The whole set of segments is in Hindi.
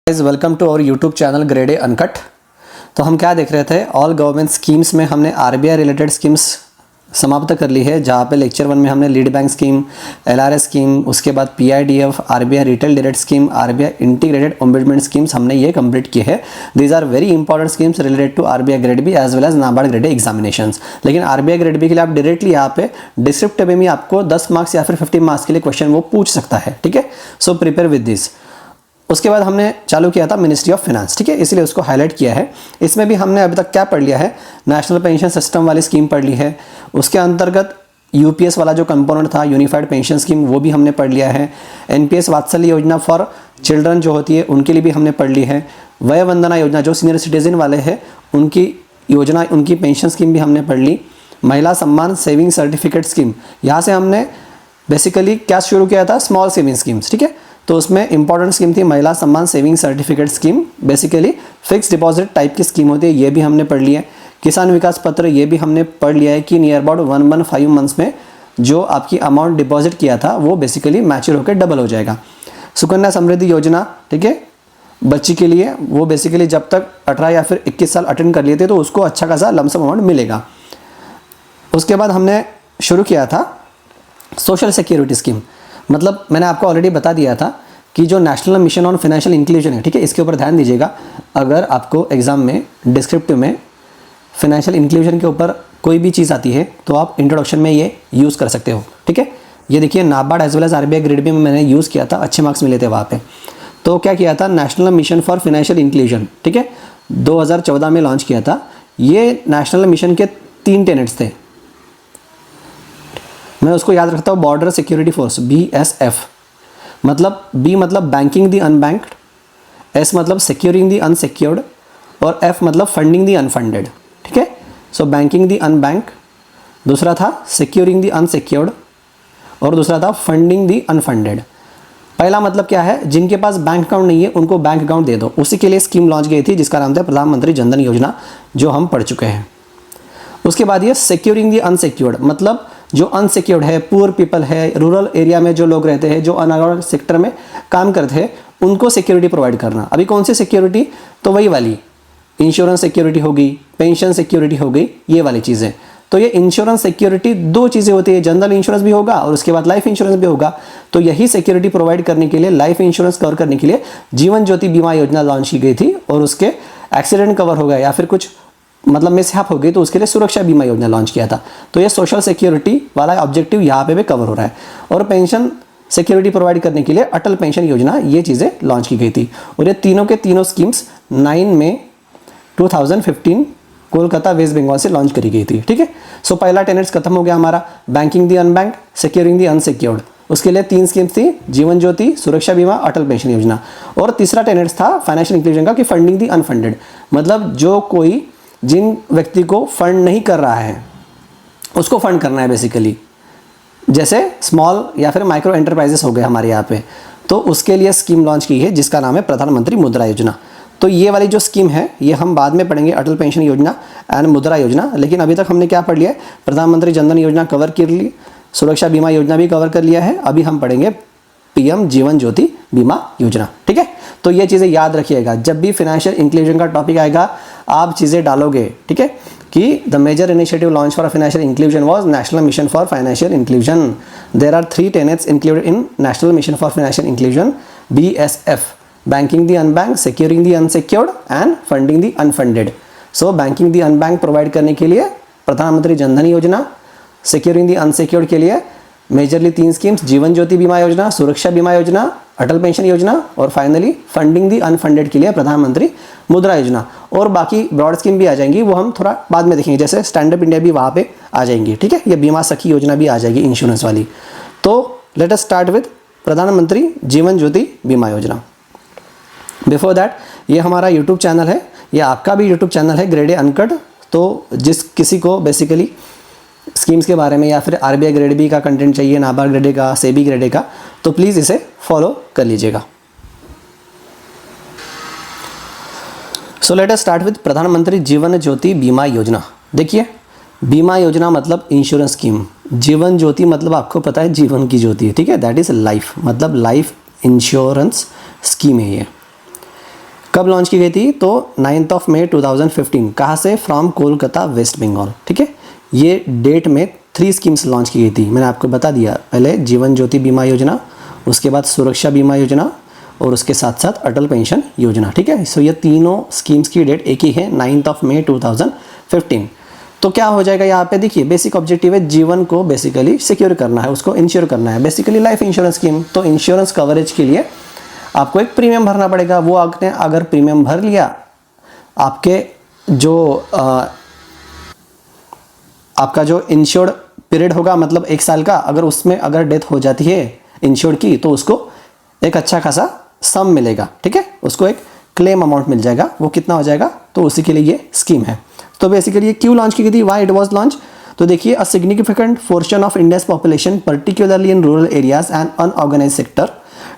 Guys welcome to our YouTube channel grade A uncut. तो हम क्या देख रहे थे, ऑल गवर्नमेंट स्कीम्स में हमने आरबीआई रिलेटेड स्कीम्स समाप्त कर ली है, जहाँ पे लेक्चर 1 में हमने lead bank scheme, LRS scheme, उसके बाद PIDF, RBI retail direct scheme, RBI integrated ombudsman schemes हमने ये कंप्लीट किए हैं। These are very important schemes related to RBI grade B as well as NABARD grade A examinations. लेकिन आरबीआई ग्रेड बी के लिए आप डायरेक्टली यहाँ पे डिस्क्रिप्टिव में भी आपको 10 मार्क्स या फिर 50 मार्क्स के लिए क्वेश्चन वो पूछ सकता है, ठीक है। So prepare with this. उसके बाद हमने चालू किया था मिनिस्ट्री ऑफ फाइनेंस, ठीक है, इसलिए उसको हाईलाइट किया है। इसमें भी हमने अभी तक क्या पढ़ लिया है, नेशनल पेंशन सिस्टम वाली स्कीम पढ़ ली है, उसके अंतर्गत यूपीएस वाला जो कंपोनेंट था यूनिफाइड पेंशन स्कीम वो भी हमने पढ़ लिया है। एनपीएस वात्सल्य योजना फॉर चिल्ड्रन जो होती है उनके लिए भी हमने पढ़ ली है। वय वंदना योजना जो सीनियर सिटीजन वाले हैं उनकी योजना, उनकी पेंशन स्कीम भी हमने पढ़ ली। महिला सम्मान सेविंग सर्टिफिकेट स्कीम, यहाँ से हमने बेसिकली क्या शुरू किया था, स्मॉल सेविंग स्कीम्स, ठीक है। तो उसमें इंपॉर्टेंट स्कीम थी महिला सम्मान saving certificate scheme, basically fix deposit type की स्कीम होती है, ये भी हमने पढ़ लिया है। किसान विकास पत्र ये भी हमने पढ़ लिया है कि नियर अबाउट 115 मंथ्स में जो आपकी अमाउंट डिपॉजिट किया था वो बेसिकली मैच्योर होकर डबल हो जाएगा। सुकन्या समृद्धि योजना, ठीक है, बच्ची के लिए, वो बेसिकली जब तक 18 या फिर 21 साल अटेंड कर लिए थे तो उसको अच्छा खासा लमसम अमाउंट मिलेगा। उसके बाद हमने शुरू किया था सोशल सिक्योरिटी स्कीम, मतलब मैंने आपको ऑलरेडी बता दिया था कि जो national mission on financial inclusion है, ठीक है, इसके ऊपर ध्यान दीजिएगा। अगर आपको एग्जाम में डिस्क्रिप्टिव में फाइनेंशियल इंक्लूजन के ऊपर कोई भी चीज़ आती है तो आप इंट्रोडक्शन में ये यूज़ कर सकते हो, ठीक है। ये देखिए NABARD as well as RBI grade B में मैंने यूज़ किया था, अच्छे मार्क्स मिले थे वहाँ पे। तो क्या किया था, national mission for financial inclusion, ठीक है, 2014 में लॉन्च किया था। ये नेशनल मिशन के 3 टेनेट्स थे, मैं उसको याद रखता हूँ, बॉर्डर सिक्योरिटी फोर्स BSF, मतलब B मतलब बैंकिंग दी अनबैंक्ड, S मतलब सिक्योरिंग दी अनसिक्योर्ड और F मतलब फंडिंग दी अनफंडेड, ठीक है। सो बैंकिंग दी अनबैंक, दूसरा था सिक्योरिंग दी अनसिक्योर्ड और दूसरा था फंडिंग दी अनफंडेड। पहला मतलब क्या है, जिनके पास बैंक अकाउंट नहीं है उनको बैंक अकाउंट दे दो, उसी के लिए स्कीम लॉन्च की थी जिसका नाम था प्रधानमंत्री जनधन योजना, जो हम पढ़ चुके हैं। उसके बाद ये सिक्योरिंग दी अनसिक्योर्ड, मतलब जो अनसिक्योर्ड है, पुअर पीपल है, रूरल एरिया में जो लोग रहते हैं, जो अनअवेयर सेक्टर में काम करते हैं, उनको सिक्योरिटी प्रोवाइड करना। अभी कौन सी सिक्योरिटी, तो वही वाली इंश्योरेंस सिक्योरिटी हो गई, पेंशन सिक्योरिटी हो गई, ये वाली चीज़ें। तो ये इंश्योरेंस सिक्योरिटी 2 चीज़ें होती है, जनरल इंश्योरेंस भी होगा और उसके बाद लाइफ इंश्योरेंस भी होगा। तो यही सिक्योरिटी प्रोवाइड करने के लिए, लाइफ इंश्योरेंस कवर करने के लिए जीवन ज्योति बीमा योजना लॉन्च की गई थी, और उसके एक्सीडेंट कवर हो गया या फिर कुछ मतलब मिसहैप हो गई तो उसके लिए सुरक्षा बीमा योजना लॉन्च किया था। तो ये सोशल सिक्योरिटी वाला ऑब्जेक्टिव यहाँ पे भी कवर हो रहा है। और पेंशन सिक्योरिटी प्रोवाइड करने के लिए अटल पेंशन योजना, ये चीज़ें लॉन्च की गई थी। और ये तीनों के तीनों स्कीम्स 9 मई 2015 कोलकाता वेस्ट बंगाल से लॉन्च करी गई थी, ठीक है। सो पहला टेनेट्स खत्म हो गया हमारा, banking the unbanked, securing the unsecured. उसके लिए 3 स्कीम्स थी, जीवन ज्योति, सुरक्षा बीमा, अटल पेंशन योजना। और तीसरा टेनेट्स था फाइनेंशियल इंक्लूजन का कि फंडिंग दी अनफंडेड, मतलब जो कोई जिन व्यक्ति को फंड नहीं कर रहा है उसको फंड करना है बेसिकली, जैसे स्मॉल या फिर माइक्रो एंटरप्राइजेस हो गए हमारे यहाँ पे, तो उसके लिए स्कीम लॉन्च की है जिसका नाम है प्रधानमंत्री मुद्रा योजना। तो ये वाली जो स्कीम है ये हम बाद में पढ़ेंगे, अटल पेंशन योजना एंड मुद्रा योजना। लेकिन अभी तक हमने क्या पढ़ लिया है, प्रधानमंत्री जनधन योजना कवर कर ली, सुरक्षा बीमा योजना भी कवर कर लिया है। अभी हम पढ़ेंगे PM जीवन ज्योति बीमा योजना, ठीक है। तो ये चीज़ें याद रखिएगा, जब भी फाइनेंशियल इंक्लूजन का टॉपिक आएगा आप चीज़ें डालोगे, ठीक है, कि the major initiative launch for financial inclusion was national mission for financial inclusion. There are 3 tenets included in national mission for financial inclusion, BSF, banking the unbank, securing the unsecured and funding the unfunded. So banking the unbank provide करने के लिए प्रधानमंत्री जनधन योजना, सिक्योरिंग दी अनसिक्योर्ड के लिए मेजरली 3 स्कीम्स, जीवन ज्योति बीमा योजना, सुरक्षा बीमा योजना, अटल पेंशन योजना, और फाइनली फंडिंग दी अनफंडेड के लिए प्रधानमंत्री मुद्रा योजना। और बाकी ब्रॉड स्कीम भी आ जाएंगी, वो हम थोड़ा बाद में देखेंगे, जैसे स्टैंड अप इंडिया भी वहाँ पे आ जाएंगी, ठीक है। ये बीमा सखी योजना भी आ जाएगी इंश्योरेंस वाली। तो लेट अस स्टार्ट विद प्रधानमंत्री जीवन ज्योति बीमा योजना। बिफोर दैट, ये हमारा यूट्यूब चैनल है, ये आपका भी यूट्यूब चैनल है ग्रेड ए अनकट। तो जिस किसी को बेसिकली स्कीम्स के बारे में या फिर आरबीआई ग्रेड बी का कंटेंट चाहिए, नाबार्ड ग्रेड ए का, सेबी ग्रेड ए का, तो प्लीज़ इसे फॉलो कर लीजिएगा। So let us start with प्रधानमंत्री जीवन ज्योति बीमा योजना। देखिए, बीमा योजना मतलब इंश्योरेंस स्कीम, जीवन ज्योति मतलब आपको पता है जीवन की ज्योति है, ठीक है, दैट इज लाइफ, मतलब लाइफ इंश्योरेंस स्कीम है ये। कब लॉन्च की गई थी? तो 9 मई 2015। कहाँ से? फ्रॉम कोलकाता, वेस्ट बंगाल। ठीक है, ये डेट में 3 स्कीम्स लॉन्च की गई थी। मैंने आपको बता दिया, पहले जीवन ज्योति बीमा योजना, उसके बाद सुरक्षा बीमा योजना और उसके साथ साथ अटल पेंशन योजना। ठीक है, सो ये तीनों स्कीम्स की डेट एक ही है, 9 मई 2015। तो क्या हो जाएगा यहाँ पे? देखिए, बेसिक ऑब्जेक्टिव है जीवन को बेसिकली सिक्योर करना है, उसको इंश्योर करना है, बेसिकली लाइफ इंश्योरेंस स्कीम। तो इंश्योरेंस कवरेज के लिए आपको एक प्रीमियम भरना पड़ेगा। वो आपने अगर प्रीमियम भर लिया, आपके जो आपका जो इंश्योर्ड पीरियड होगा, मतलब 1 साल का, अगर उसमें अगर डेथ हो जाती है इंश्योर्ड की, तो उसको एक अच्छा खासा सम मिलेगा। ठीक है, उसको एक क्लेम अमाउंट मिल जाएगा। वो कितना हो जाएगा? तो उसी के लिए ये स्कीम है। तो बेसिकली ये क्यों लॉन्च की गई थी? Why it was launch? तो देखिए, a significant portion of India's population particularly in rural areas and unorganised sector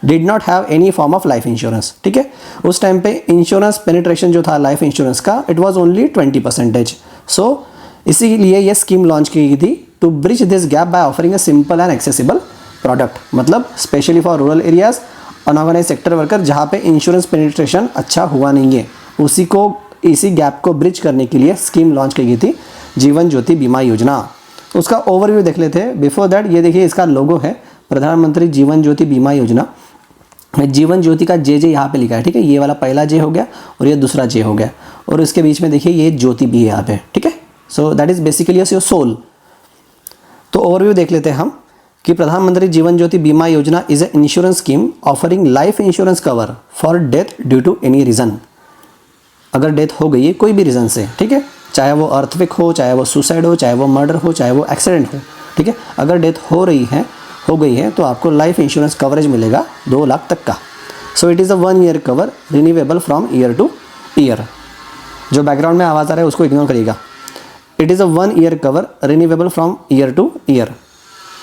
did not have any form of life insurance. ठीक है, उस टाइम पे इंश्योरेंस पेनिट्रेशन जो था लाइफ इंश्योरेंस का, इट वाज ओनली 20%। सो इसीलिए ये स्कीम लॉन्च की गई थी to bridge this gap by offering a simple and accessible product. मतलब specially for rural areas, unorganised sector worker, जहाँ पे इंश्योरेंस पेनिट्रेशन अच्छा हुआ नहीं है, इसी गैप को ब्रिज करने के लिए स्कीम लॉन्च की गई थी, जीवन ज्योति बीमा योजना। उसका ओवरव्यू देख लेते हैं। बिफोर दैट, ये देखिए इसका लोगो है, प्रधानमंत्री जीवन ज्योति बीमा योजना। जीवन ज्योति का जे यहाँ पे लिखा है। ठीक है, ये वाला पहला जे हो गया और ये दूसरा जे हो गया, और इसके बीच में देखिए ये ज्योति भी है यहाँ पे। ठीक है, so that is basically your soul. तो ओवरव्यू देख लेते हैं हम कि प्रधानमंत्री Jeevan Jyoti Bima Yojana is a insurance scheme offering life insurance cover for death due to any reason. अगर डेथ हो गई है कोई भी रीज़न से, ठीक है, चाहे वो अर्थक्वेक हो, चाहे वो सुसाइड हो, चाहे वो मर्डर हो, चाहे वो एक्सीडेंट हो, ठीक है, अगर डेथ हो गई है तो आपको लाइफ इंश्योरेंस कवरेज मिलेगा 2 लाख तक का। So it is a 1 year cover renewable from year two year. जो बैकग्राउंड में आवाज़ आ रहा है उसको इग्नोर करिएगा। It is a 1 year cover renewable from year two year.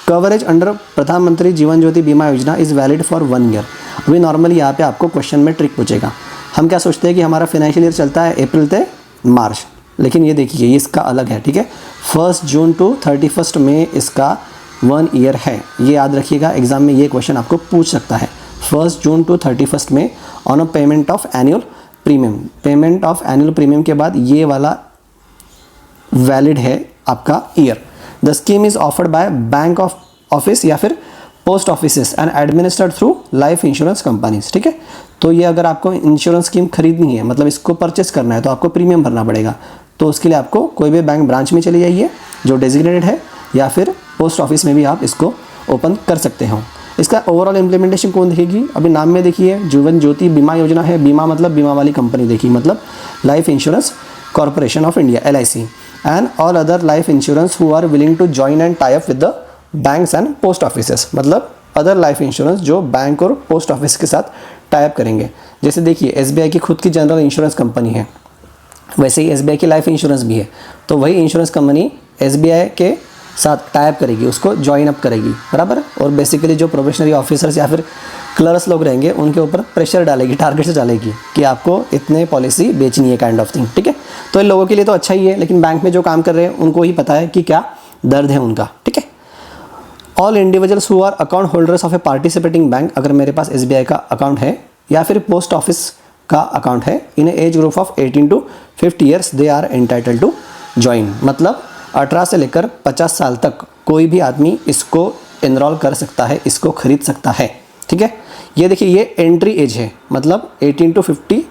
Coverage under प्रधानमंत्री जीवन ज्योति बीमा योजना इज़ वैलिड फॉर 1 ईयर। अभी नॉर्मली यहाँ पे आपको क्वेश्चन में ट्रिक पूछेगा। हम क्या सोचते हैं कि हमारा फाइनेंशियल ईयर चलता है अप्रैल से मार्च, लेकिन ये देखिए ये इसका अलग है। ठीक है, 1 जून टू 31 मई इसका 1 ईयर है। ये याद रखिएगा, एग्जाम में ये क्वेश्चन आपको पूछ सकता है। 1 June to 31 May on a payment of annual premium. Payment of annual premium के बाद ये वाला वैलिड है आपका year. The scheme is offered by bank of office या फिर post offices and administered through life insurance companies. ठीक है, तो ये अगर आपको इंश्योरेंस स्कीम खरीदनी है, मतलब इसको परचेस करना है, तो आपको प्रीमियम भरना पड़ेगा। तो उसके लिए आपको कोई भी बैंक ब्रांच में चले जाइए जो डेजिग्नेटेड है, या फिर पोस्ट ऑफिस में भी आप इसको ओपन कर सकते हो। इसका ओवरऑल इम्प्लीमेंटेशन कौन देखेगी? अभी नाम में देखिए जीवन ज्योति बीमा योजना है। बीमा मतलब बीमा वाली कंपनी देखिए, मतलब life insurance corporation of India LIC and all other life insurance who are willing to join and tie up with the banks and post offices. मतलब अदर लाइफ इंश्योरेंस जो बैंक और पोस्ट ऑफिस के साथ टाई अप करेंगे। जैसे देखिए SBI की खुद की जनरल इंश्योरेंस कंपनी है, वैसे ही SBI की लाइफ इंश्योरेंस भी है। तो वही इंश्योरेंस कंपनी SBI के साथ टाई अप करेगी, उसको ज्वाइन अप करेगी, बराबर। और बेसिकली जो प्रोबेशनरी ऑफिसर्स या फिर क्लर्क्स लोग रहेंगे उनके ऊपर प्रेशर डालेगी, टारगेट से डालेगी कि आपको इतने पॉलिसी बेचनी है, काइंड ऑफ थिंग। ठीक है, तो इन लोगों के लिए तो अच्छा ही है, लेकिन बैंक में जो काम कर रहे हैं उनको ही पता है कि क्या दर्द है उनका। ठीक है, all individuals who are account holders of a participating bank, अगर मेरे पास SBI का अकाउंट है या फिर पोस्ट ऑफिस का अकाउंट है, in age group of 18 to 50 years they are entitled to join. मतलब 18 से लेकर 50 साल तक कोई भी आदमी इसको एनरोल कर सकता है, इसको खरीद सकता है। ठीक है, ये देखिए ये एंट्री एज है, मतलब 18 to 50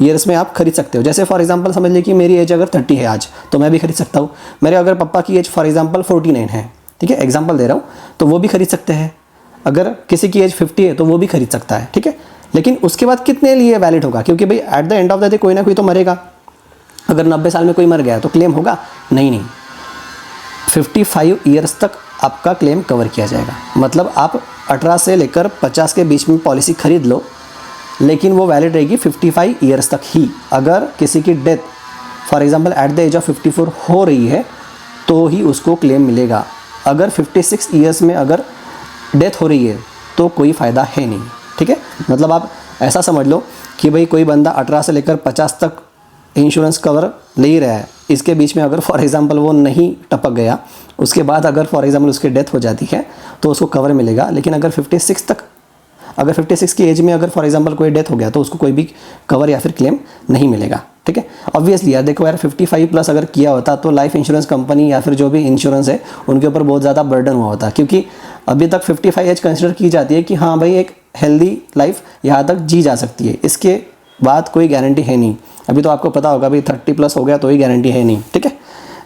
ईयर्स में आप खरीद सकते हो। जैसे फॉर एग्जांपल समझ लीजिए कि मेरी एज अगर 30 है आज, तो मैं भी खरीद सकता हूँ। मेरे अगर पापा की एज फॉर एग्जांपल 49 है, ठीक है, एग्जांपल दे रहा हूँ, तो वो भी खरीद सकते हैं। अगर किसी की एज 50 है तो वो भी खरीद सकता है। ठीक है, लेकिन उसके बाद कितने लिए वैलिड होगा? क्योंकि भाई at the end of the day कोई ना कोई तो मरेगा। अगर 90 साल में कोई मर गया तो क्लेम होगा? नहीं, 55 ईयर्स तक आपका क्लेम कवर किया जाएगा। मतलब आप 18 से लेकर 50 के बीच में पॉलिसी खरीद लो, लेकिन वो वैलिड रहेगी 55 ईयर्स तक ही। अगर किसी की death for example at the age of 54 हो रही है तो ही उसको क्लेम मिलेगा। अगर 56 ईयर्स में अगर डेथ हो रही है तो कोई फ़ायदा है नहीं। ठीक है, मतलब आप ऐसा समझ लो कि भाई कोई बंदा 18 से लेकर 50 तक इंश्योरेंस कवर ले ही रहा है, इसके बीच में अगर फॉर एग्जांपल वो नहीं टपक गया, उसके बाद अगर फॉर एग्जांपल उसकी डेथ हो जाती है तो उसको कवर मिलेगा। लेकिन अगर 56 तक अगर 56 की एज में अगर फॉर एग्जांपल कोई डेथ हो गया तो उसको कोई भी कवर या फिर क्लेम नहीं मिलेगा, ठीक है। ऑब्वियसली यार देखो यार 55 प्लस अगर किया होता तो लाइफ इंश्योरेंस कंपनी या फिर जो भी इंश्योरेंस है उनके ऊपर बहुत ज़्यादा बर्डन हुआ होता, क्योंकि अभी तक 55 एज कंसिडर की जाती है कि हाँ भाई एक हेल्दी लाइफ यहाँ तक जी जा सकती है, इसके बाद कोई गारंटी है नहीं। अभी तो आपको पता होगा भाई 30 प्लस हो गया तो ही गारंटी है नहीं, ठीक है।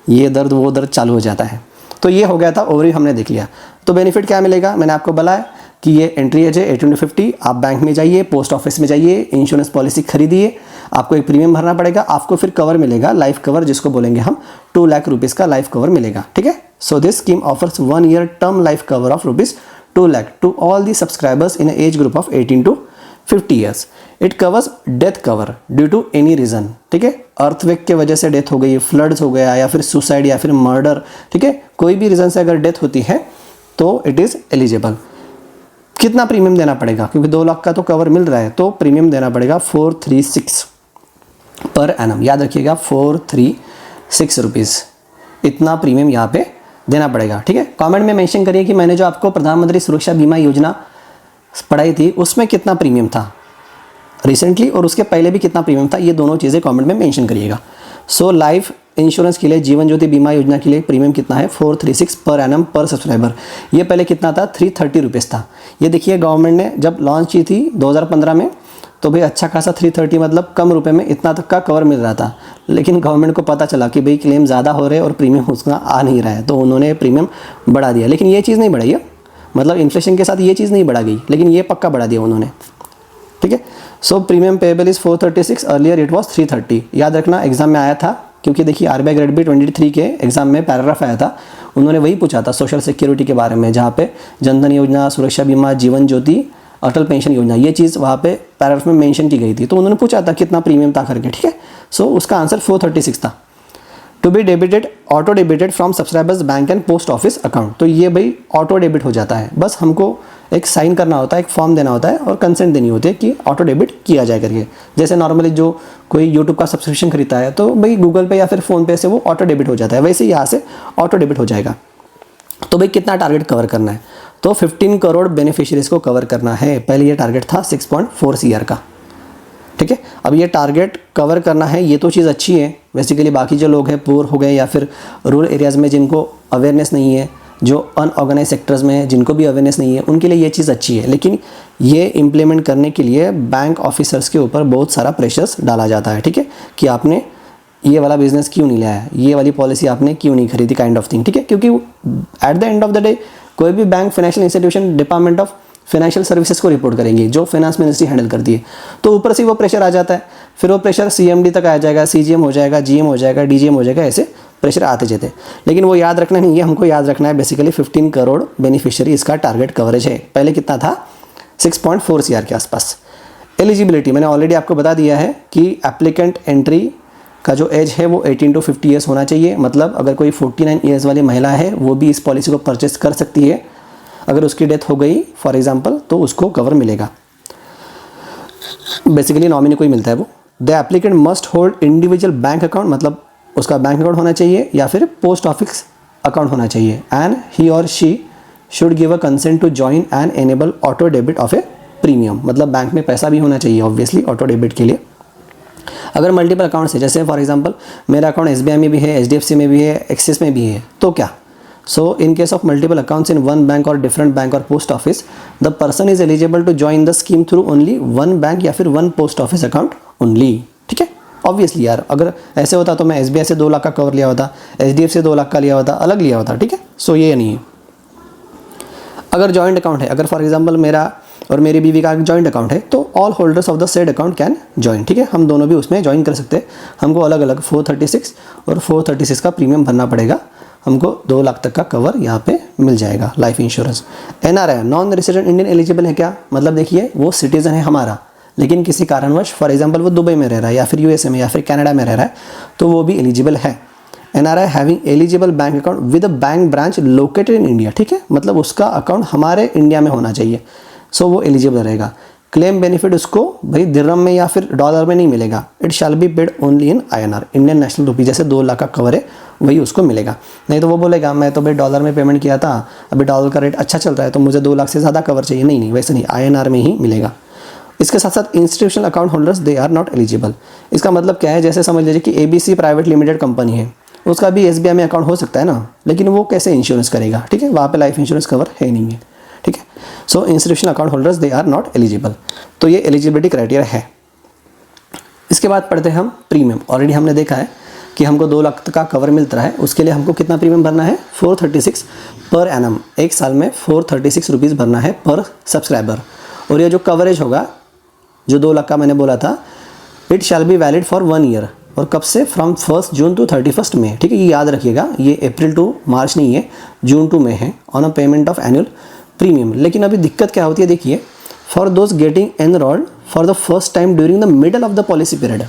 ये दर्द वो दर्द चालू हो जाता है। तो ये हो गया था ओवरव्यू हमने देख लिया। तो बेनिफिट क्या मिलेगा, मैंने आपको बताया कि ये एंट्री एज है 18 to 50, आप बैंक में जाइए, पोस्ट ऑफिस में जाइए, इंश्योरेंस पॉलिसी खरीदिए, आपको एक प्रीमियम भरना पड़ेगा, आपको फिर कवर मिलेगा, लाइफ कवर जिसको बोलेंगे हम 2 लाख रुपीज़ का लाइफ कवर मिलेगा, ठीक है। So this scheme offers 1 year term life cover of ₹2 lakh to all the subscribers in age group of 18 to 50 years। It covers death cover due to any reason, ठीक है। अर्थक्वेक के वजह से डेथ हो गई, फ्लड्स हो गया या फिर सुसाइड या फिर मर्डर, ठीक है, कोई भी रीज़न से अगर डेथ होती है तो इट इज़ एलिजिबल। कितना प्रीमियम देना पड़ेगा, क्योंकि 2 लाख का तो कवर मिल रहा है, तो प्रीमियम देना पड़ेगा 436 पर एनम, याद रखिएगा 436 रुपीज़, इतना प्रीमियम यहाँ पे देना पड़ेगा, ठीक है। कमेंट में मेंशन करिए कि मैंने जो आपको प्रधानमंत्री सुरक्षा बीमा योजना पढ़ाई थी उसमें कितना प्रीमियम था रिसेंटली और उसके पहले भी कितना प्रीमियम था, ये दोनों चीज़ें कमेंट में मेंशन करिएगा। सो लाइफ इंश्योरेंस के लिए, जीवन ज्योति बीमा योजना के लिए प्रीमियम कितना है 436 पर एनम पर सब्सक्राइबर। ये पहले कितना था 330 रुपीज़ था। ये देखिए गवर्नमेंट ने जब लॉन्च की थी 2015 में तो भाई अच्छा खासा 330 मतलब कम रुपए में इतना तक का कवर मिल रहा था, लेकिन गवर्नमेंट को पता चला कि भाई क्लेम ज़्यादा हो रहे हैं और प्रीमियम उसका आ नहीं रहा है, तो उन्होंने प्रीमियम बढ़ा दिया। लेकिन ये चीज़ नहीं बढ़ाई है, मतलब इन्फ्लेशन के साथ ये चीज़ नहीं बढ़ा गई, लेकिन ये पक्का बढ़ा दिया उन्होंने, ठीक है। सो premium payable is 436, earlier it was 330। याद रखना एग्जाम में आया था, क्योंकि देखिए RBI ग्रेड बी 23 के एग्जाम में पैराग्राफ आया था, उन्होंने वही पूछा था सोशल सिक्योरिटी के बारे में, जहाँ पे जनधन योजना, सुरक्षा बीमा, जीवन ज्योति, अटल पेंशन योजना, ये चीज़ वहाँ पे पैराग्राफ में मेंशन की गई थी, तो उन्होंने पूछा था कितना प्रीमियम था करके, ठीक है। सो उसका आंसर 436 था। To be debited, auto debited from subscribers bank and post office account, तो ये भाई ऑटो डेबिट हो जाता है, बस हमको एक साइन करना होता है, एक फॉर्म देना होता है और कंसेंट देनी होती है कि ऑटो डेबिट किया जाए करके। जैसे नॉर्मली जो कोई यूट्यूब का सब्सक्रिप्शन खरीदता है तो भाई गूगल पे या फिर फ़ोन पे से वो ऑटो डेबिट हो जाता है, वैसे यहाँ से ऑटो डेबिट हो जाएगा। तो भाई कितना टारगेट कवर करना है, तो 15 करोड़ बेनिफिशियरीज को कवर करना है। पहले ये टारगेट था 6.4 CR का, ठीक है। अब ये टारगेट कवर करना है, ये तो चीज़ अच्छी है। बेसिकली बाकी जो लोग हैं पुअर हो गए या फिर रूरल एरियाज़ में जिनको अवेयरनेस नहीं है, जो अनऑर्गेनाइज सेक्टर्स में है जिनको भी अवेयरनेस नहीं है, उनके लिए ये चीज़ अच्छी है। लेकिन ये इम्प्लीमेंट करने के लिए बैंक ऑफिसर्स के ऊपर बहुत सारा प्रेशर्स डाला जाता है, ठीक है, कि आपने ये वाला बिजनेस क्यों नहीं लाया, ये वाली पॉलिसी आपने क्यों नहीं खरीदी, काइंड ऑफ थिंग, ठीक है। क्योंकि at the end of the day कोई भी bank, financial institution department of financial services को रिपोर्ट करेंगे, जो फाइनेंस मिनिस्ट्री हैंडल करती है, तो ऊपर से वो प्रेशर आ जाता है, फिर वो प्रेशर CMD तक आ जाएगा, CGM हो जाएगा, GM हो जाएगा, DGM हो जाएगा, ऐसे प्रेशर आते जाते। लेकिन वो याद रखना नहीं है, हमको याद रखना है बेसिकली 15 करोड़ बेनिफिशियरी इसका टारगेट कवरेज है। पहले कितना था 6.4 CR के आसपास। एलिजिबिलिटी मैंने ऑलरेडी आपको बता दिया है कि एप्लीकेंट एंट्री का जो एज है वो 18 to 50 ईयर्स होना चाहिए, मतलब अगर कोई 49 ईयर्स वाली महिला है वो भी इस पॉलिसी को परचेस कर सकती है। अगर उसकी डेथ हो गई फॉर एग्जांपल तो उसको कवर मिलेगा, बेसिकली नॉमिनी को ही मिलता है वो। The applicant must hold individual bank account, मतलब उसका बैंक अकाउंट होना चाहिए या फिर पोस्ट ऑफिस अकाउंट होना चाहिए, एंड ही और she should give a consent to join and enable auto debit of a premium, मतलब बैंक में पैसा भी होना चाहिए ऑब्वियसली ऑटो डेबिट के लिए। अगर मल्टीपल अकाउंट्स है, जैसे फॉर एग्जांपल मेरा अकाउंट SBI में भी है, HDFC में भी है, एक्सिस में भी है, तो क्या, so in case of multiple accounts in one bank और डिफरेंट बैंक और post office, the person is eligible to join the scheme through only one bank या फिर one post office account only, ठीक है। ऑब्वियसली यार अगर ऐसे होता तो मैं SBI से 2 लाख का कवर लिया होता, HDFC से 2 लाख का लिया होता, अलग लिया होता, ठीक है। सो ये नहीं है। अगर जॉइंट अकाउंट है, अगर फॉर एग्जांपल मेरा और मेरी बीवी का जॉइंट अकाउंट है, तो all holders of the said account can join, ठीक है, हम दोनों भी उसमें ज्वाइन कर सकते हैं। हमको अलग अलग 436 और 436 का प्रीमियम भरना पड़ेगा, हमको 2 लाख तक का कवर यहाँ पे मिल जाएगा life insurance. NRI non resident Indian eligible है क्या, मतलब देखिए वो सिटीजन है हमारा, लेकिन किसी कारणवश फॉर एग्जांपल वो दुबई में रह रहा है या फिर USA में या फिर कनाडा में रह रहा है, तो वो भी एलिजिबल है। NRI having eligible bank account with a bank branch located in India, ठीक है, मतलब उसका अकाउंट हमारे इंडिया में होना चाहिए, सो वो एलिजिबल रहेगा। क्लेम बेनिफिट उसको भाई दिरहम में या फिर डॉलर में नहीं मिलेगा, it shall be paid only in INR, Indian national rupee. जैसे 2 लाख का कवर है वही उसको मिलेगा। नहीं तो वो बोलेगा मैं तो भाई डॉलर में पेमेंट किया था, अभी डॉलर का रेट अच्छा चल रहा है तो मुझे 2 लाख से ज़्यादा कवर चाहिए। नहीं नहीं, वैसे नहीं, INR में ही मिलेगा। इसके साथ साथ institutional account holders they are not eligible. इसका मतलब क्या है, जैसे समझ लीजिए कि ABC प्राइवेट लिमिटेड कंपनी है, उसका भी SBI में अकाउंट हो सकता है ना, लेकिन वो कैसे इंश्योरेंस करेगा, ठीक है, वहाँ पे लाइफ इंश्योरेंस कवर है नहीं है, ठीक है। So institutional account holders they are not eligible, तो ये एलिजिबिलिटी क्राइटेरिया है। इसके बाद पढ़ते हैं हम प्रीमियम। ऑलरेडी हमने देखा है कि हमको 2 लाख का कवर मिलता है, उसके लिए हमको कितना प्रीमियम भरना है, 436 पर एनम, एक साल में 436 रुपीज़ भरना है पर सब्सक्राइबर। और ये जो कवरेज होगा जो 2 लाख का मैंने बोला था, it shall be valid for 1 year. और कब से, फ्रॉम 1 जून टू 31 मई, ठीक है, ये याद रखिएगा, ये अप्रैल टू मार्च नहीं है, जून टू मई है, on a payment of annual premium. लेकिन अभी दिक्कत क्या होती है, देखिए, for those getting enrolled for the first time during the middle of the policy period,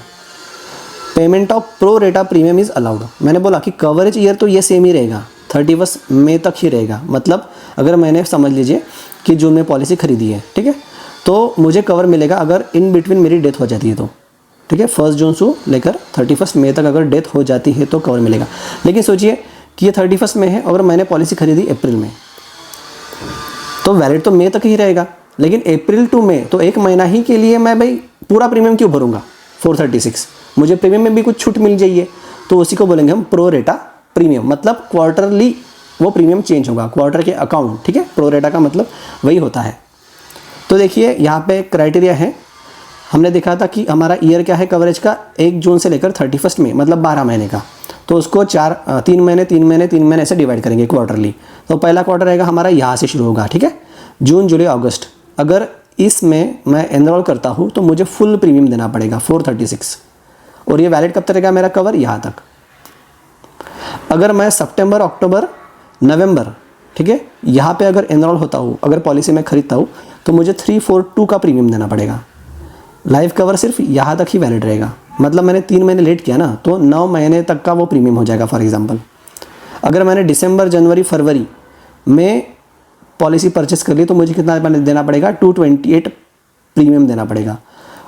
payment of pro रेटा प्रीमियम इज अलाउड। मैंने बोला कि कवरेज ईयर तो ये सेम ही रहेगा, 31 मई तक ही रहेगा। मतलब अगर मैंने समझ लीजिए कि जून में पॉलिसी खरीदी है, ठीक है, तो मुझे कवर मिलेगा अगर इन बिटवीन मेरी डेथ हो जाती है तो, ठीक है, 1 जून से लेकर 31 मई तक अगर डेथ हो जाती है तो कवर मिलेगा। लेकिन सोचिए कि ये 31 में है और मैंने पॉलिसी खरीदी अप्रैल में, तो वैलिड तो मई तक ही रहेगा, लेकिन अप्रैल टू मई तो 1 महीना ही के लिए मैं भाई पूरा प्रीमियम क्यों भरूंगा 436, मुझे प्रीमियम में भी कुछ छूट मिल जाइए, तो उसी को बोलेंगे हम प्रो रेटा प्रीमियम। मतलब क्वार्टरली वो प्रीमियम चेंज होगा, क्वार्टर के अकाउंट, ठीक है, प्रो रेटा का मतलब वही होता है। तो देखिए यहाँ पे क्राइटेरिया है, हमने देखा था कि हमारा ईयर क्या है कवरेज का, 1 जून से लेकर 31 मई, मतलब 12 महीने का। तो उसको 3 महीने ऐसे डिवाइड करेंगे क्वार्टरली। तो पहला क्वार्टर रहेगा हमारा यहाँ से शुरू होगा, ठीक है, जून जुलाई अगस्त। अगर इसमें मैं एनरोल करता हूँ तो मुझे फुल प्रीमियम देना पड़ेगा 436, और ये वैलिड कब तक रहेगा मेरा कवर, यहाँ तक। अगर मैं सितंबर अक्टूबर नवंबर, ठीक है, यहाँ पे अगर एनरोल होता हूँ, अगर पॉलिसी में खरीदता हूँ, तो मुझे 342 का प्रीमियम देना पड़ेगा। लाइफ कवर सिर्फ यहाँ तक ही वैलिड रहेगा। मतलब मैंने 3 महीने लेट किया ना, तो 9 महीने तक का वो प्रीमियम हो जाएगा। फॉर एग्जांपल अगर मैंने दिसंबर जनवरी फरवरी में पॉलिसी परचेस कर ली तो मुझे कितना देना पड़ेगा, 228 प्रीमियम देना पड़ेगा।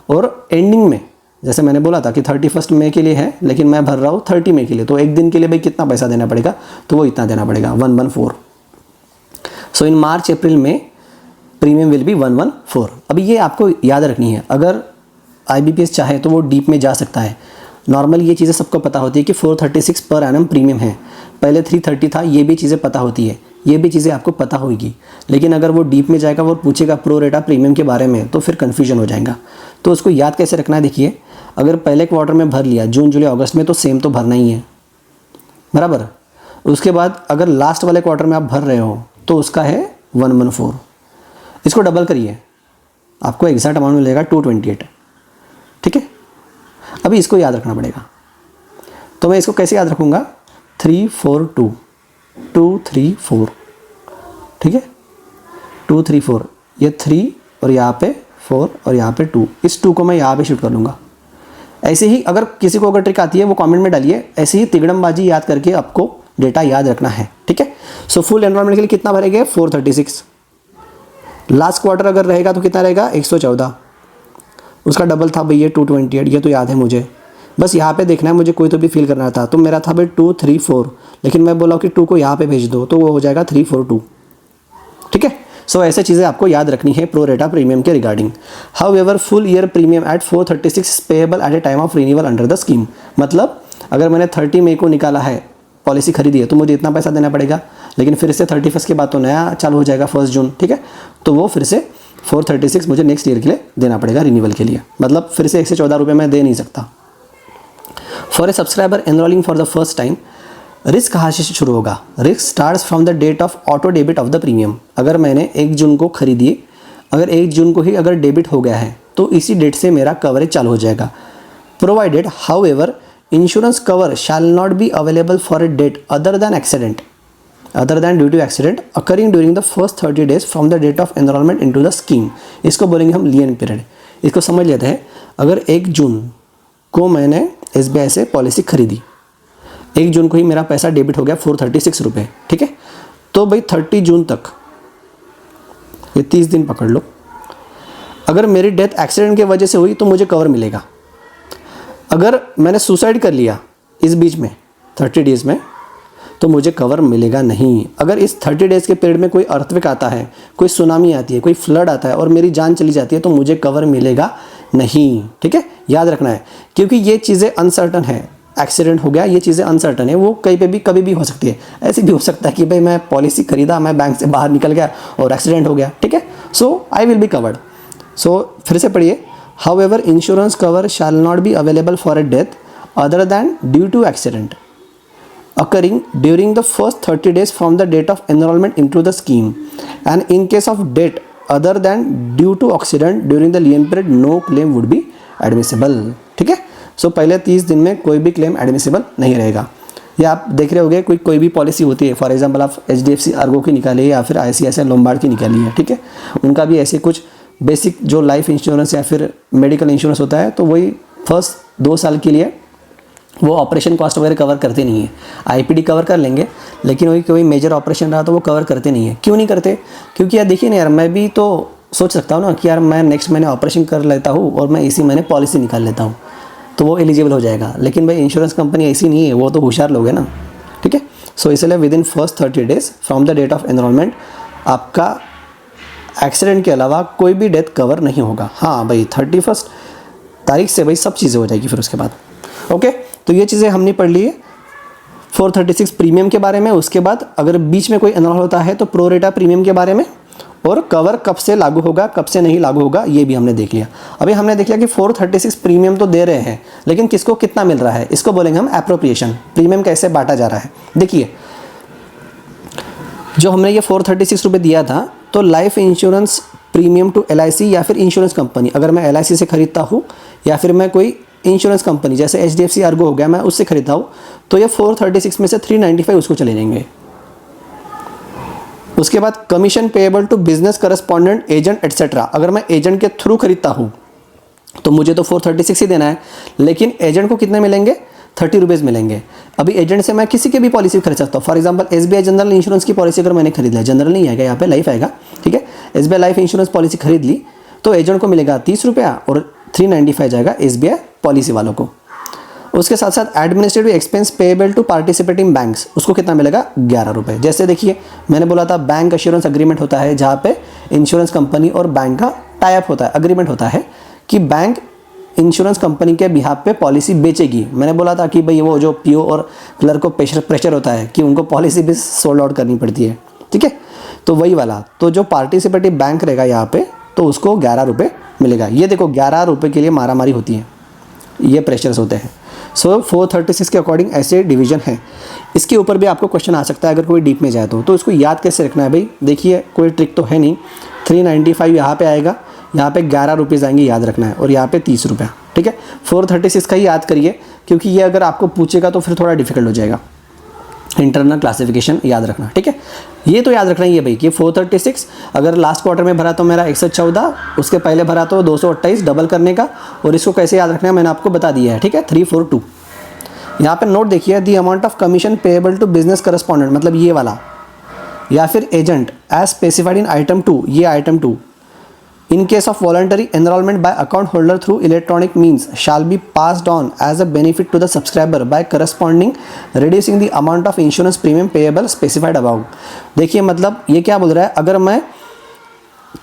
और एंडिंग में जैसे मैंने बोला था कि 31 मई के लिए है, लेकिन मैं भर रहा हूँ 30 मई के लिए, तो एक दिन के लिए भाई कितना पैसा देना पड़ेगा, तो वो इतना देना पड़ेगा 114। सो इन मार्च अप्रैल में प्रीमियम विल बी 114। अभी ये आपको याद रखनी है, अगर IBPS चाहे तो वो डीप में जा सकता है। नॉर्मल ये चीज़ें सबको पता होती है कि 436 पर एनम प्रीमियम है, पहले 330 था, ये भी चीज़ें पता होती है, ये भी चीज़ें आपको पता होगी। लेकिन अगर वो डीप में जाएगा, वो पूछेगा प्रो रेटा प्रीमियम के बारे में, तो फिर कन्फ्यूजन हो जाएगा। तो उसको याद कैसे रखना है, देखिए, अगर पहले क्वार्टर में भर लिया जून जुलाई अगस्त में, तो सेम तो भरना ही है, बराबर। उसके बाद अगर लास्ट वाले क्वार्टर में आप भर रहे हो तो उसका है 114। इसको डबल करिए, आपको एग्जैक्ट अमाउंट मिलेगा 228, ठीक है। अभी इसको याद रखना पड़ेगा, तो मैं इसको कैसे याद रखूँगा, 342 234, ठीक है, 234, ये 3 और यहाँ पे 4 और यहाँ पे 2, इस 2 को मैं यहाँ पे शिफ्ट कर लूँगा। ऐसे ही अगर किसी को अगर ट्रिक आती है वो कमेंट में डालिए। ऐसे ही तिगड़मबाजी याद करके आपको डेटा याद रखना है, ठीक है। सो फुल एनरोलमेंट के लिए कितना भरेंगे, 436। लास्ट क्वार्टर अगर रहेगा तो कितना रहेगा, 114। उसका डबल था भैया 228, ये तो याद है मुझे, बस यहाँ पे देखना है मुझे, कोई तो भी फिल करना था। तो मेरा था भाई 234, लेकिन मैं बोला कि 2 को यहाँ पे भेज दो, तो वो हो जाएगा 342, ठीक है। सो ऐसे चीज़ें आपको याद रखनी है प्रो रेटा प्रीमियम के regarding. How ever full year premium eight 436 payable eight A time of renewal under the scheme. मतलब अगर मैंने 30 मई को निकाला है, पॉलिसी खरीदी है, तो मुझे इतना पैसा देना पड़ेगा, लेकिन फिर से 31 के बाद तो नया चालू हो जाएगा 1 जून, ठीक है। तो वो फिर से 436 मुझे नेक्स्ट ईयर के लिए देना पड़ेगा रिन्यूअल के लिए। मतलब फिर से 114 रुपये मैं दे नहीं सकता। For a subscriber enrolling for the first time, risk कहाँ से शुरू होगा, risk starts from the date of auto debit of the premium. अगर मैंने 1 जून को खरीदी, अगर 1 जून को ही अगर डेबिट हो गया है, तो इसी डेट से मेरा कवरेज चालू हो जाएगा। Provided however insurance cover shall not be available for a date other than accident, other than due to accident occurring during the first 30 days from the date of enrolment into the scheme. इसको बोलेंगे हम लीन पीरियड। इसको समझ लेते हैं। अगर 1 जून को मैंने SBI से पॉलिसी खरीदी, 1 जून को ही मेरा पैसा डेबिट हो गया 436 रुपये, ठीक है। तो भाई 30 जून तक, ये 30 दिन पकड़ लो। अगर मेरी डेथ एक्सीडेंट की वजह से हुई तो मुझे कवर मिलेगा। अगर मैंने सुसाइड कर लिया इस बीच में 30 डेज़ में तो मुझे कवर मिलेगा नहीं। अगर इस 30 डेज़ के पीरियड में कोई अर्थक्वेक आता है, कोई सुनामी आती है, कोई फ्लड आता है और मेरी जान चली जाती है तो मुझे कवर मिलेगा नहीं। ठीक है, याद रखना है, क्योंकि ये चीज़ें अनसर्टन है। एक्सीडेंट हो गया, ये चीज़ें अनसर्टन है, वो कहीं पे भी कभी भी हो सकती है। ऐसे भी हो सकता है कि भाई मैं पॉलिसी खरीदा, मैं बैंक से बाहर निकल गया और एक्सीडेंट हो गया। ठीक है, so I will be covered. So फिर से पढ़िए, however insurance cover shall not be available for a death other than due to accident occurring during the first 30 days from the date of enrollment into the scheme, and in case of death other than due to accident during the lien period no claim would be admissible। ठीक है, सो पहले 30 दिन में कोई भी क्लेम एडमिसिबल नहीं रहेगा। या आप देख रहे होंगे कोई भी पॉलिसी होती है, फॉर एग्जांपल आप HDFC अर्गो की निकालिए या फिर ICICI लोम्बार्ड की निकाली है। ठीक है, उनका भी ऐसे कुछ बेसिक जो लाइफ इंश्योरेंस या फिर मेडिकल इंश्योरेंस होता है, तो वही फर्स्ट 2 साल के लिए वो ऑपरेशन कॉस्ट वगैरह कवर करते नहीं है। IPD कवर कर लेंगे, लेकिन वही कोई मेजर ऑपरेशन रहा तो वो कवर करते नहीं है। क्यों नहीं करते? क्योंकि यार देखिए ना यार, मैं भी तो सोच सकता हूँ ना कि यार मैं नेक्स्ट महीने ऑपरेशन कर लेता हूँ और मैं इसी महीने पॉलिसी निकाल लेता हूँ, तो वो एलिजिबल हो जाएगा। लेकिन भाई इंश्योरेंस कंपनी ऐसी नहीं है, वो तो होशियार लोग हैं ना। ठीक है, सो इसलिए within first 30 days from the date of enrolment आपका एक्सीडेंट के अलावा कोई भी डेथ कवर नहीं होगा। हाँ भाई 31 तारीख से भाई सब चीज़ें हो जाएगी फिर उसके बाद। ओके, तो ये चीज़ें हमने पढ़ ली है 436 प्रीमियम के बारे में। उसके बाद अगर बीच में कोई एनरोल होता है तो प्रोरेटा प्रीमियम के बारे में, और कवर कब से लागू होगा कब से नहीं लागू होगा ये भी हमने देख लिया। अभी हमने देख लिया कि 436 प्रीमियम तो दे रहे हैं, लेकिन किसको कितना मिल रहा है, इसको बोलेंगे हम एप्रोप्रिएशन। प्रीमियम कैसे बांटा जा रहा है, देखिए जो हमने ये 436 रुपये दिया था, तो life insurance premium to LIC या फिर इंश्योरेंस कंपनी, अगर मैं LIC से खरीदता हूँ या फिर मैं कोई इंश्योरेंस कंपनी जैसे HDFC अर्गो हो गया, मैं उससे खरीदता हूँ, तो ये 436 में से 395 उसको चले जाएंगे। उसके बाद commission payable to business correspondent agent etcetera, अगर मैं एजेंट के थ्रू खरीदता हूँ तो मुझे तो 436 ही देना है, लेकिन एजेंट को कितने मिलेंगे, 30 रुपीज़ मिलेंगे। अभी एजेंट से मैं किसी की भी पॉलिसी खरीद सकता हूँ। For example SBI general insurance की पॉलिसी अगर मैंने खरीद लिया, जनरल नहीं आएगा यहाँ पे, लाइफ आएगा। ठीक है, SBI लाइफ इंश्योरेंस पॉलिसी खरीद ली तो एजेंट को मिलेगा 30 रुपया और 395 जाएगा SBI पॉलिसी वालों को। उसके साथ साथ administrative expense payable to participating banks, उसको कितना मिलेगा, 11 रुपये। जैसे देखिए मैंने बोला था बैंक एश्योरेंस अग्रीमेंट होता है, जहाँ पे इंश्योरेंस कंपनी और बैंक का टाई अप होता है, अग्रीमेंट होता है कि बैंक इंश्योरेंस कंपनी के बिहाफ पे पॉलिसी बेचेगी। मैंने बोला था कि भाई वो जो PO और क्लर्क को प्रेशर होता है कि उनको पॉलिसी भी सोल्ड आउट करनी पड़ती है। ठीक है, तो वही वाला, तो जो पार्टिसिपेटिव बैंक रहेगा यहाँ पे, तो उसको 11 रुपये मिलेगा। ये देखो 11 रुपये के लिए मारामारी होती है, ये प्रेशर्स होते हैं। सो 436 के अकॉर्डिंग ऐसे डिवीजन है। इसके ऊपर भी आपको क्वेश्चन आ सकता है अगर कोई डीप में जाए तो इसको याद कैसे रखना है भाई, देखिए कोई ट्रिक तो है नहीं। 395 यहाँ पे आएगा, यहाँ पे 11 रुपीज़ आएंगे, याद रखना है, और यहाँ पे 30 रुपया। ठीक है, 436 का ही याद करिए, क्योंकि ये अगर आपको पूछेगा तो फिर थोड़ा डिफिकल्ट हो जाएगा। इंटरनल क्लासिफिकेशन याद रखना। ठीक है, ये तो याद रखना ही है भाई कि 436 अगर लास्ट क्वार्टर में भरा तो मेरा 114, उसके पहले भरा तो 228 डबल करने का, और इसको कैसे याद रखना है मैंने आपको बता दिया है। ठीक है, 342। यहाँ पे नोट देखिए, the amount of commission payable to business correspondent, मतलब ये वाला, या फिर agent as specified in item 2, ये item 2, in case of voluntary enrollment by account holder through electronic means shall be passed on as a benefit to the subscriber by corresponding reducing the amount of insurance premium payable specified above। देखिए मतलब ये क्या बोल रहा है, अगर मैं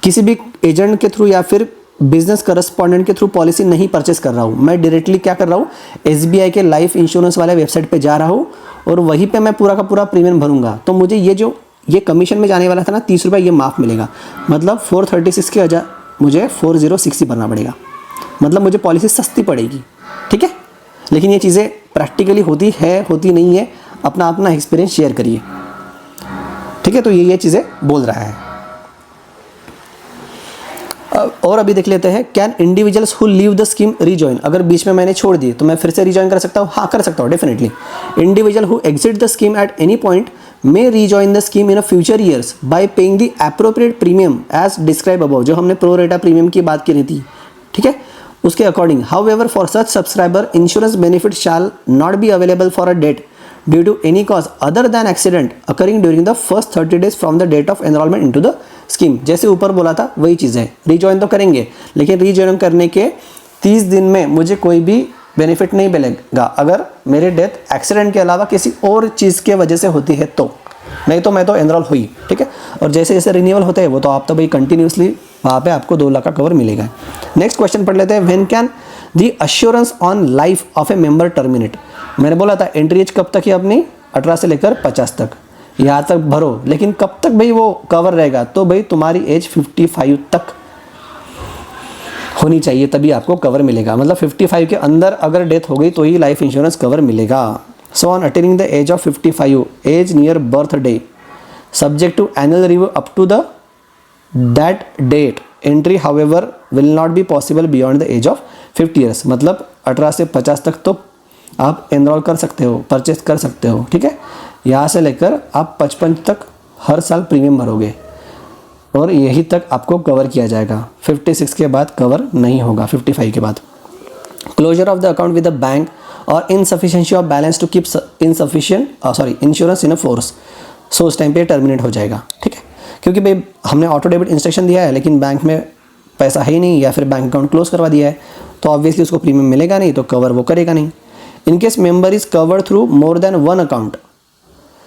किसी भी एजेंट के थ्रू या फिर बिजनेस करस्पॉन्डेंट के थ्रू पॉलिसी नहीं परचेस कर रहा हूँ, मैं डायरेक्टली क्या कर रहा हूँ, SBI के लाइफ इंश्योरेंस वाले वेबसाइट पे जा रहा हूँ और वहीं पे मैं पूरा का पूरा प्रीमियम भरूंगा, तो मुझे ये कमीशन में जाने वाला था ना 30 रुपये, ये माफ़ मिलेगा। मतलब 436 की वजह मुझे 406 ही भरना पड़ेगा, मतलब मुझे पॉलिसी सस्ती पड़ेगी। ठीक है, लेकिन ये चीज़ें प्रैक्टिकली होती है होती नहीं है, अपना अपना एक्सपीरियंस शेयर करिए। ठीक है, तो ये चीज़ें बोल रहा है। और अभी देख लेते हैं, can individuals who leave the scheme rejoin, अगर बीच में मैंने छोड़ दी तो मैं फिर से रीजॉइन कर सकता हूँ। हाँ कर सकता हूँ definitely. Individual who exit the scheme at any point may rejoin the scheme in a future years by paying the appropriate premium as described above, जो हमने pro rata premium की बात की रही थी। ठीक है, उसके according however for such subscriber insurance benefit shall not be available for a debt due to any cause other than accident occurring during the first 30 days from the date of enrollment into the scheme, जैसे ऊपर बोला था वही चीज़ है, रीजॉइन तो करेंगे लेकिन रीजॉइन करने के 30 दिन में मुझे कोई भी बेनिफिट नहीं मिलेगा अगर मेरी डेथ एक्सीडेंट के अलावा किसी और चीज़ के वजह से होती है तो, नहीं तो मैं तो एनरोल हुई, ठीक है। और जैसे जैसे रिन्यूअल होते हैं वो तो आप तो भाई कंटिन्यूसली वहाँ पे आपको 2 लाख का कवर मिलेगा। नेक्स्ट क्वेश्चन पढ़ लेते हैं, when can the assurance on life of A member terminate. मैंने बोला था एंट्री एज कब तक है अपनी, 18 से लेकर 50 तक, यहाँ तक भरो, लेकिन कब तक भाई वो कवर रहेगा, तो भाई तुम्हारी एज 55 तक होनी चाहिए तभी आपको कवर मिलेगा, मतलब 55 के अंदर अगर डेथ हो गई तो ही लाइफ इंश्योरेंस कवर मिलेगा। So on attaining the age of 55, age near birthday, subject to annual review up to the that date, entry however will not be possible beyond the age of 50 years. मतलब 18 से 50 तक तो आप एनरोल कर सकते हो, परचेस कर सकते हो, ठीक है। यहाँ से लेकर आप 55 तक हर साल प्रीमियम भरोगे और यही तक आपको कवर किया जाएगा। 56 के बाद कवर नहीं होगा, 55 के बाद। Closure of the account with the bank और insufficiency of balance to keep insurance in a force, so उस टाइम पे टर्मिनेट हो जाएगा, ठीक है। क्योंकि भाई हमने ऑटो डेबिट इंस्ट्रक्शन दिया है लेकिन बैंक में पैसा है ही नहीं या फिर बैंक अकाउंट क्लोज करवा दिया है तो ऑब्वियसली उसको प्रीमियम मिलेगा नहीं, तो कवर वो करेगा नहीं। In case member is covered through more than 1 account,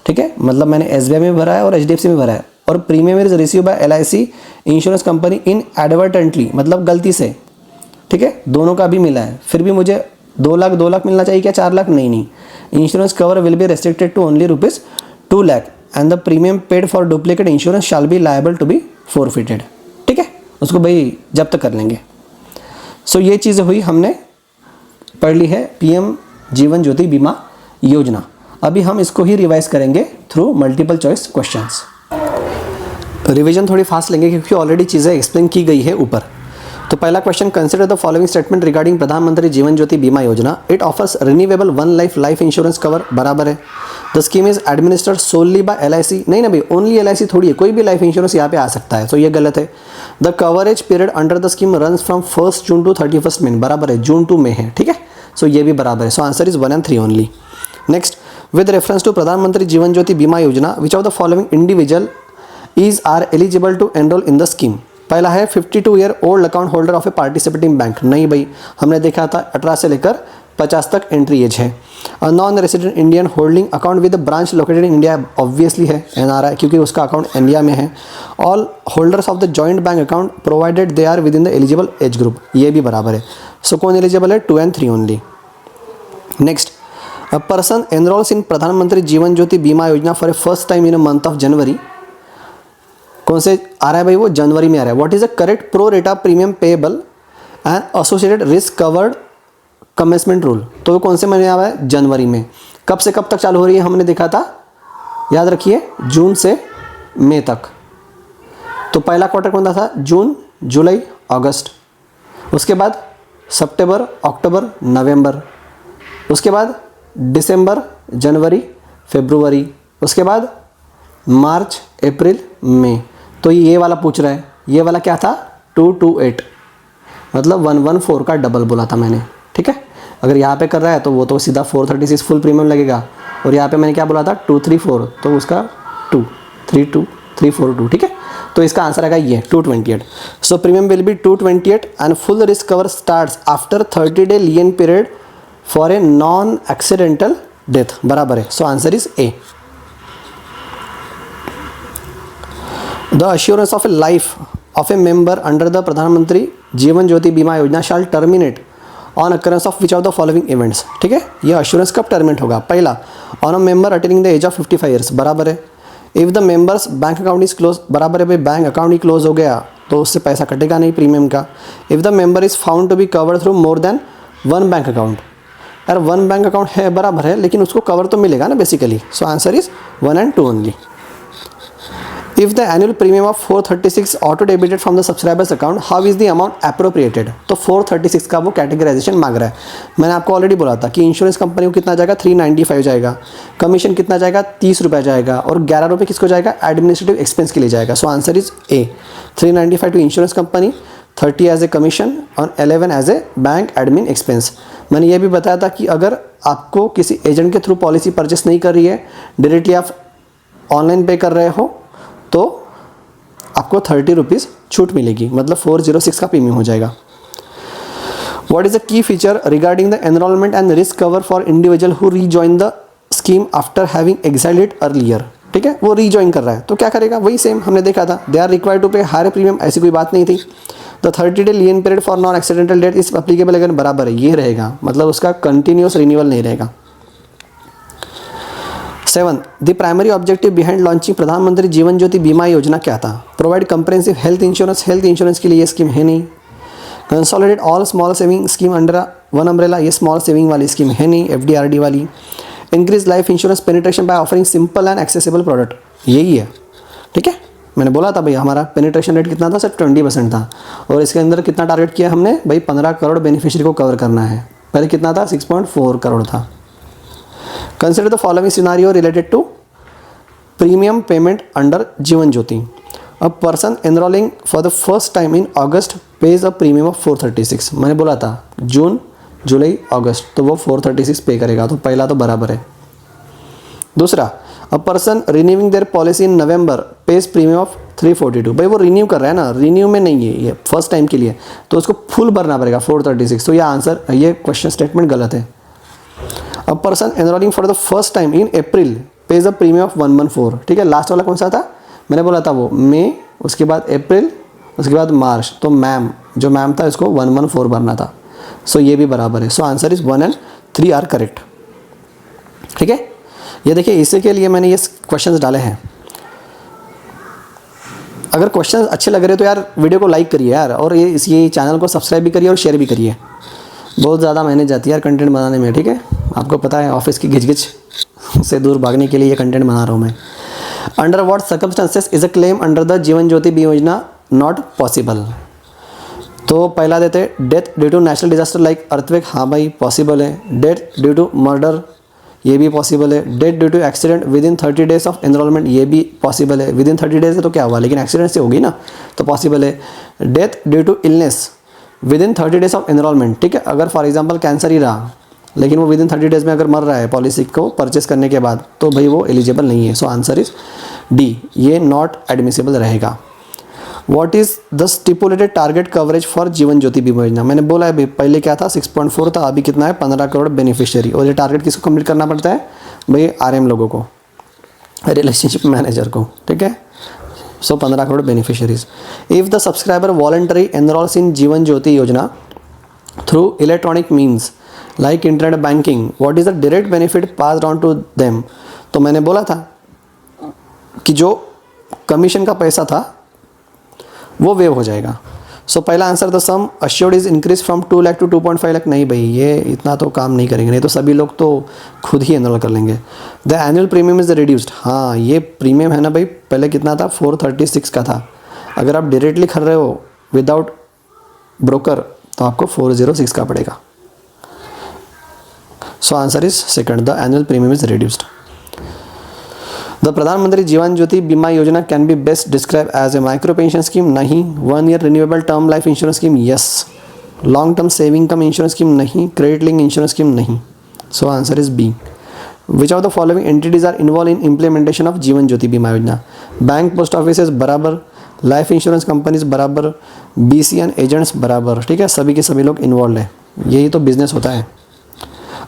ठीक है, मतलब मैंने SBI में भरा है और HDFC में भरा है और premium is receive by LIC insurance company inadvertently, मतलब गलती से, ठीक है, दोनों का भी मिला है, फिर भी मुझे 2 लाख मिलना चाहिए क्या 4 लाख? नहीं, insurance cover will be restricted to only ₹2 lakh and the premium paid for duplicate insurance shall be liable to be forfeited, ठीक है, उसको भाई जब्त कर लेंगे। सो ये चीज़ें हुई, हमने पढ़ ली है PM जीवन ज्योति बीमा योजना। अभी हम इसको ही रिवाइज करेंगे through multiple choice questions. Revision थोड़ी फास्ट लेंगे क्योंकि ऑलरेडी चीज़ें एक्सप्लेन की गई है ऊपर। तो पहला question, consider the following statement regarding Pradhan Mantri Jeevan Jyoti Bima Yojana, it offers renewable 1 life insurance cover, बराबर है। The scheme is administered solely by LIC, नहीं ना भाई, ओनली LIC थोड़ी है, कोई भी लाइफ इंश्योरेंस यहाँ पे आ सकता है, तो ये गलत है। The coverage period under the scheme runs from 1 June to 31 May, बराबर है, जून टू मई है, ठीक है, सो ये भी बराबर है। So answer is 1 and 3 only. Next, with reference to Pradhan Mantri Jeevan Jyoti Bima Yojana, which of the following individual are eligible to enroll in the scheme. पहला है 52 year old account holder of a participating bank, नहीं भाई, हमने देखा था 18 से लेकर 50 तक एंट्री एज है। Non resident Indian holding account with branch located in India, obviously है NRI क्योंकि उसका अकाउंट इंडिया में है। All holders of the joint bank account provided they are within the eligible age group, ये भी बराबर है। सो कौन एलिजिबल है? 2 and 3 only. Next, a person enrolls in Pradhan Mantri Jeevan Jyoti Bima Yojana for a first time in a month of January, कौन से आ रहा है भाई? वो जनवरी में आ रहा है। What is the correct pro रेटा premium payable and associated risk covered commencement rule, तो वो कौन से महीने आ रहा है? जनवरी में। कब से कब तक चालू हो रही है? हमने देखा था, याद रखिए, जून से मई तक। तो पहला क्वार्टर कौन सा था? जून, जुलाई, अगस्त। उसके बाद सितंबर, अक्टूबर, नवंबर। उसके बाद दिसंबर, जनवरी, फरवरी। उसके बाद मार्च, अप्रैल, मई। तो ये वाला पूछ रहा है, ये वाला क्या था? 228, मतलब 114 का डबल बोला था मैंने, ठीक है। अगर यहाँ पे कर रहा है तो वो तो सीधा 436 फुल प्रीमियम लगेगा, और यहाँ पे मैंने क्या बोला था? 234, तो उसका 342, ठीक है। तो इसका आंसर आएगा ये 228। So premium will be 228 and full risk cover starts after 30 day lien period for a non accidental death, बराबर है। So answer is A. The assurance of a life of a member under the प्रधानमंत्री जीवन ज्योति बीमा योजना shall terminate on occurrence of which of the following events, ठीक है। ये assurance कब terminate होगा? पहला, on a member attaining the age of 55 years, बराबर है। If the member's bank account is closed, बराबर है भाई, बैंक अकाउंट ही क्लोज हो गया तो उससे पैसा कटेगा नहीं प्रीमियम का। If the member is found to be covered through more than one bank account, यार 1 बैंक अकाउंट है, बराबर है, लेकिन उसको कवर तो मिलेगा ना basically. So answer is 1 and 2 only. If the annual premium of 436 auto debited from the subscriber's account, how is the amount appropriated? तो 436 का वो कैटेगराइजेशन मांग रहा है। मैंने आपको ऑलरेडी बोला था कि इंश्योरेंस कंपनी को कितना जाएगा? 395 जाएगा, कमीशन कितना जाएगा? 30 रुपये जाएगा, और 11 रुपये किसको जाएगा? एडमिनिस्ट्रेटिव एक्सपेंस के लिए जाएगा। So answer is a, 395 to insurance company, 30 as a commission और 11 as a bank admin expense. मैंने ये भी बताया था कि अगर आपको किसी एजेंट के थ्रू पॉलिसी परचेस नहीं कर रही है, डायरेक्टली आप ऑनलाइन पे कर रहे हो, तो आपको 30 रुपीज़ छूट मिलेगी, मतलब 406 का प्रीमियम हो जाएगा। What is the key feature regarding the enrollment and risk cover for individual who rejoin the scheme after having exited it earlier? ठीक है, वो रीजॉइन कर रहा है तो क्या करेगा, वही सेम हमने देखा था, दे आर रिक्वायर्ड टू पे हायर प्रीमियम, ऐसी कोई बात नहीं थी। The 30 day lean period for non accidental death इस अप्लीकेबल, अगर बराबर है ये रहेगा, मतलब उसका कंटिन्यूस रिन्यूअल नहीं रहेगा। 7. The primary objective behind launching प्रधानमंत्री जीवन ज्योति बीमा योजना क्या था? Provide comprehensive health insurance, health insurance के लिए ये स्कीम है नहीं। Consolidate all small saving scheme under one umbrella, ये स्मॉल सेविंग वाली स्कीम है नहीं, FDRD वाली। Increase life insurance penetration by offering simple and accessible product, यही है। ठीक है, मैंने बोला था भाई हमारा पेनिट्रेशन रेट कितना था, सिर्फ 20% था, और इसके अंदर कितना टारगेट किया हमने भाई, 15 करोड़ बेनिफिशियरी को कवर करना है। पहले कितना था, 6.4 करोड़ था। Consider the following scenario related to premium payment under Jeevan Jyoti. A person enrolling for the first time in August pays a premium of 436। मैंने बोला था जून जुलाई अगस्त, तो वो 436 पे करेगा, तो पहला तो बराबर है। दूसरा, a person renewing their policy in November page premium of 342। भाई वो रिन्यू कर रहा है ना, रिन्यू में नहीं है ये, फर्स्ट टाइम के लिए, तो उसको फुल भरना पड़ेगा 436, तो ये आंसर, ये क्वेश्चन स्टेटमेंट गलत है। अ person enrolling for the first time in April page a premium of 114। ठीक है, लास्ट वाला कौन सा था, मैंने बोला था वो मई, उसके बाद अप्रैल, उसके बाद मार्च, तो मैम जो मैम था इसको 114 भरना था, सो ये भी बराबर है। So answer is 1 and 3 are correct. ठीक है, ये देखिए इसी के लिए मैंने ये क्वेश्चंस डाले हैं। अगर क्वेश्चंस अच्छे लग रहे तो यार वीडियो को लाइक करिए यार, और ये चैनल को सब्सक्राइब भी करिए और शेयर भी करिए। बहुत ज़्यादा मेहनत जाती है यार कंटेंट बनाने में। ठीक है, आपको पता है ऑफिस की घिच से दूर भागने के लिए ये कंटेंट बना रहा हूँ मैं। Under what circumstances is a claim under the Jeevan Jyoti Bima Yojana not possible? तो पहला देते death due to natural disaster like earthquake, हाँ भाई पॉसिबल है। डेथ ड्यू टू मर्डर, ये भी पॉसिबल है। Death due to accident within 30 days of enrolment, ये भी पॉसिबल है। विद इन 30 डेज है तो क्या हुआ, लेकिन एक्सीडेंट से होगी ना, तो पॉसिबल है। Death due to illness within 30 days of enrolment, ठीक है, अगर फॉर एग्जांपल कैंसर ही रहा लेकिन वो विद इन 30 डेज में अगर मर रहा है पॉलिसी को परचेस करने के बाद, तो भाई वो एलिजिबल नहीं है। सो आंसर इज डी, ये नॉट एडमिसिबल रहेगा। What is the stipulated target coverage for जीवन ज्योति बीमा योजना? मैंने बोला है पहले क्या था, 6.4 था, अभी कितना है, 15 करोड़ बेनिफिशियरी। और ये टारगेट किसको कंप्लीट करना पड़ता है भाई, RM लोगों को, रिलेशनशिप मैनेजर को। ठीक है, so 15 crore beneficiaries. If the subscriber voluntary enrolls in Jeevan Jyoti Yojana through electronic means like internet banking, what is the direct benefit passed on to them? तो मैंने बोला था कि जो कमीशन का पैसा था वो वेव हो जाएगा। सो पहला आंसर, the sum assured is increase from 2 lakh to 2.5 lakh. नहीं भाई, ये इतना तो काम नहीं करेंगे, नहीं तो सभी लोग तो खुद ही एनरोल कर लेंगे। The annual premium is reduced, हाँ ये प्रीमियम है ना भाई, पहले कितना था, 436 का था। अगर आप डायरेक्टली कर रहे हो विदाउट ब्रोकर तो आपको 406 का पड़ेगा। So answer is second, the annual premium is reduced. The Pradhan Mantri Jeevan Jyoti Bima Yojana can be best describe as a micro pension scheme, नहीं। 1 year renewable term life insurance scheme, yes. Long term saving cum insurance scheme, नहीं। क्रेडिट लिंक इंश्योरेंस स्कीम, नहीं। So answer is B. Which of the following entities are involve in implementation of Jeevan Jyoti Bima Yojana? Bank, post office बराबर, लाइफ इंश्योरेंस कंपनीज बराबर, BC एंड एजेंट्स बराबर। ठीक है, सभी के सभी लोग इन्वॉल्व है, यही तो बिजनेस होता है।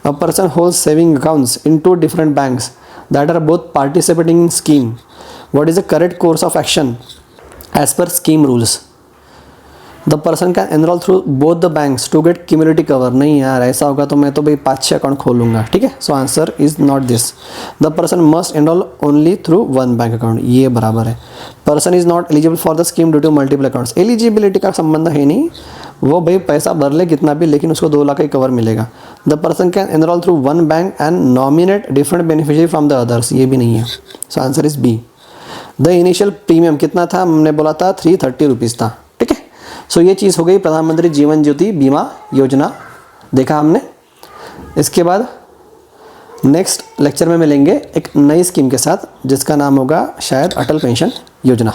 A person holds saving accounts in 2 different banks that are both participating in scheme. What is the correct course of action as per scheme rules? The person can enroll through both the banks to get cumulative cover. नहीं यार, ऐसा होगा तो मैं तो भाई 5-6 अकाउंट खोलूँगा। ठीक है, so answer is not this. The person must enroll only through 1 bank account, ये बराबर है। Person is not eligible for the scheme due to multiple accounts, eligibility का संबंध है नहीं, वो भाई पैसा भर ले कितना भी, लेकिन उसको 2 लाख का कवर मिलेगा। The person can enroll through 1 bank and nominate different beneficiary from the others, ये भी नहीं है। So answer is B. The initial premium कितना था, हमने बोला था 330 रुपीज़ था। ठीक है, सो ये चीज़ हो गई प्रधानमंत्री जीवन ज्योति बीमा योजना, देखा हमने। इसके बाद नेक्स्ट लेक्चर में मिलेंगे एक नई स्कीम के साथ जिसका नाम होगा शायद अटल पेंशन योजना।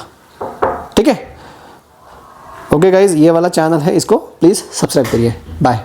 ठीक है, ओके गाइज, ये वाला चैनल है, इसको प्लीज़ सब्सक्राइब करिए। बाय।